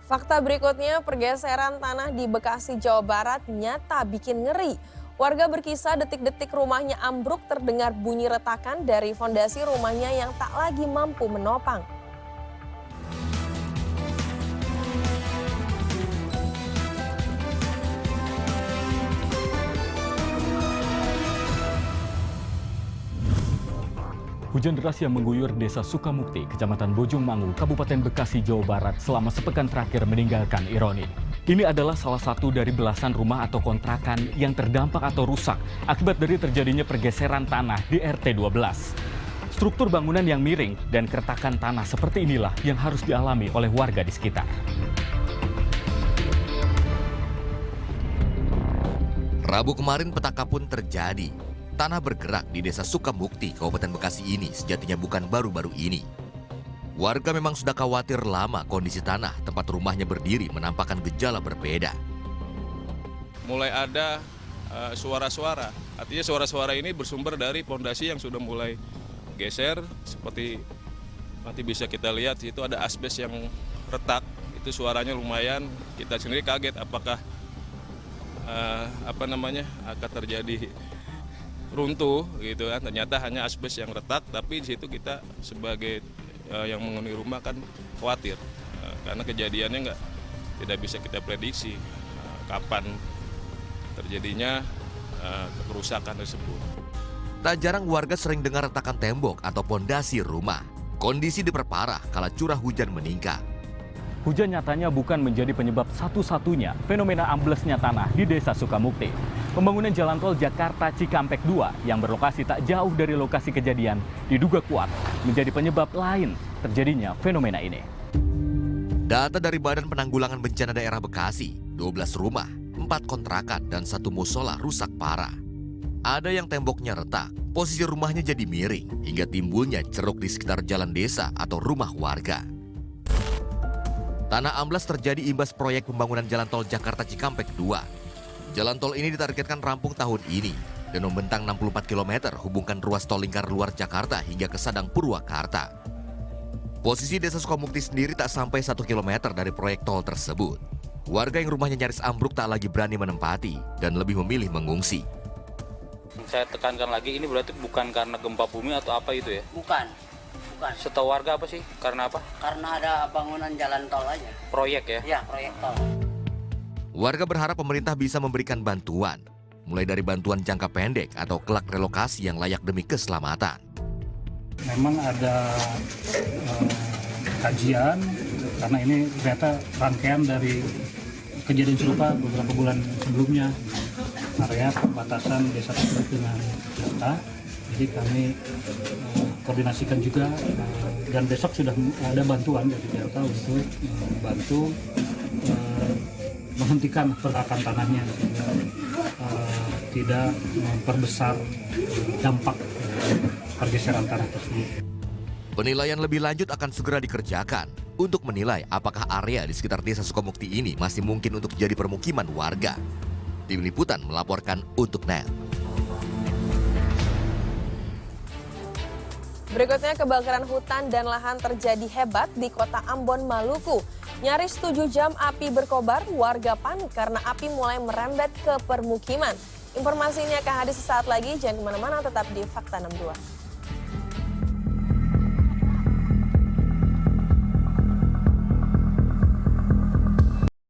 Fakta berikutnya, pergeseran tanah di Bekasi, Jawa Barat nyata bikin ngeri. Warga berkisah detik-detik rumahnya ambruk terdengar bunyi retakan dari fondasi rumahnya yang tak lagi mampu menopang. Hujan deras yang mengguyur desa Sukamukti, Kecamatan Bojongmangu, Kabupaten Bekasi, Jawa Barat selama sepekan terakhir meninggalkan ironi. Ini adalah salah satu dari belasan rumah atau kontrakan yang terdampak atau rusak akibat dari terjadinya pergeseran tanah di RT 12. Struktur bangunan yang miring dan keretakan tanah seperti inilah yang harus dialami oleh warga di sekitar. Rabu kemarin petaka pun terjadi. Tanah bergerak di desa Sukamukti, Kabupaten Bekasi ini sejatinya bukan baru-baru ini. Warga memang sudah khawatir lama kondisi tanah tempat rumahnya berdiri menampakkan gejala berbeda. Mulai ada suara-suara, artinya suara-suara ini bersumber dari pondasi yang sudah mulai geser, seperti nanti bisa kita lihat itu ada asbes yang retak, itu suaranya lumayan, kita sendiri kaget apakah akan terjadi runtuh gitu kan. Ternyata hanya asbes yang retak, tapi di situ kita sebagai yang menghuni rumah kan khawatir karena kejadiannya tidak bisa kita prediksi kapan terjadinya kerusakan tersebut. Tak jarang warga sering dengar retakan tembok atau pondasi rumah. Kondisi diperparah kala curah hujan meningkat. Hujan nyatanya bukan menjadi penyebab satu-satunya fenomena amblesnya tanah di desa Sukamukti. Pembangunan jalan tol Jakarta Cikampek 2 yang berlokasi tak jauh dari lokasi kejadian diduga kuat menjadi penyebab lain terjadinya fenomena ini. Data dari Badan Penanggulangan Bencana Daerah Bekasi, 12 rumah, 4 kontrakan, dan 1 musola rusak parah. Ada yang temboknya retak, posisi rumahnya jadi miring, hingga timbulnya ceruk di sekitar jalan desa atau rumah warga. Tanah amblas terjadi imbas proyek pembangunan jalan tol Jakarta Cikampek 2. Jalan tol ini ditargetkan rampung tahun ini dan membentang 64 km hubungkan ruas tol lingkar luar Jakarta hingga ke Sadang Purwakarta. Posisi desa Sukamukti sendiri tak sampai 1 km dari proyek tol tersebut. Warga yang rumahnya nyaris ambruk tak lagi berani menempati dan lebih memilih mengungsi. Saya tekankan lagi, ini berarti bukan karena gempa bumi atau apa itu ya? Bukan. Setahu warga apa sih? Karena apa? Karena ada bangunan jalan tol aja. Proyek ya? Ya, proyek tol. Warga berharap pemerintah bisa memberikan bantuan, mulai dari bantuan jangka pendek atau kelak relokasi yang layak demi keselamatan. Memang ada kajian, karena ini ternyata rangkaian dari kejadian serupa beberapa bulan sebelumnya. Area perbatasan desa tersebut dengan Jakarta. Jadi kami koordinasikan juga dan besok sudah ada bantuan dari Delta untuk membantu menghentikan pergerakan tanahnya sehingga tidak memperbesar dampak pergeseran tanah tersebut. Penilaian lebih lanjut akan segera dikerjakan untuk menilai apakah area di sekitar desa Sukamukti ini masih mungkin untuk jadi permukiman warga. Tim Liputan melaporkan untuk NET. Berikutnya, kebakaran hutan dan lahan terjadi hebat di kota Ambon, Maluku. Nyaris 7 jam api berkobar, warga panik karena api mulai merembet ke permukiman. Informasinya akan hadir sesaat lagi, jangan kemana-mana, tetap di Fakta 62.